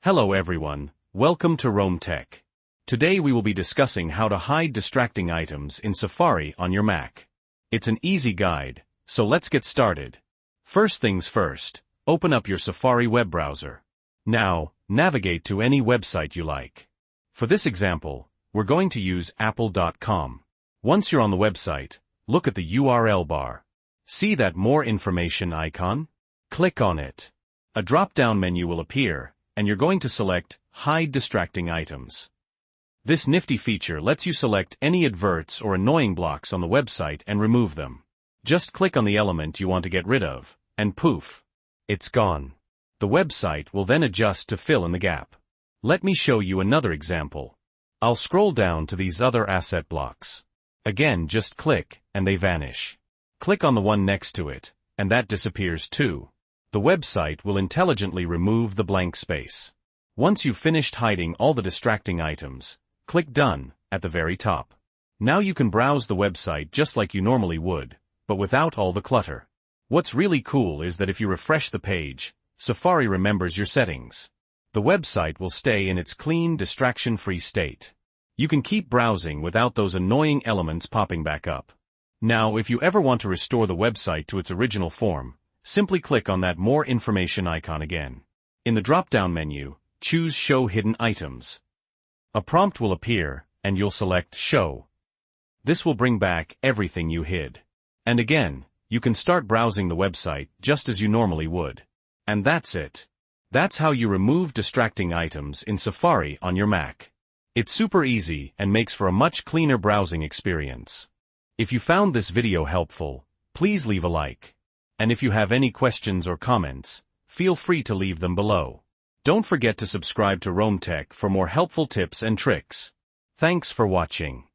Hello everyone, welcome to Rome Tech. Today we will be discussing how to hide distracting items in Safari on your Mac. It's an easy guide, so let's get started. First things first, open up your Safari web browser. Now, navigate to any website you like. For this example, we're going to use apple.com. Once you're on the website, look at the URL bar. See that More Information icon? Click on it. A drop-down menu will appear, and you're going to select Hide Distracting Items. This nifty feature lets you select any adverts or annoying blocks on the website and remove them. Just click on the element you want to get rid of, and poof, it's gone. The website will then adjust to fill in the gap. Let me show you another example. I'll scroll down to these other asset blocks. Again, just click, and they vanish. Click on the one next to it, and that disappears too. The website will intelligently remove the blank space. Once you've finished hiding all the distracting items, click Done at the very top. Now you can browse the website just like you normally would, but without all the clutter. What's really cool is that if you refresh the page, Safari remembers your settings. The website will stay in its clean, distraction-free state. You can keep browsing without those annoying elements popping back up. Now, if you ever want to restore the website to its original form, simply click on that More Information icon again. In the drop-down menu, choose Show Hidden Items. A prompt will appear, and you'll select Show. This will bring back everything you hid. And again, you can start browsing the website just as you normally would. And that's it. That's how you remove distracting items in Safari on your Mac. It's super easy and makes for a much cleaner browsing experience. If you found this video helpful, please leave a like. And if you have any questions or comments, feel free to leave them below. Don't forget to subscribe to Rome Tech for more helpful tips and tricks. Thanks for watching.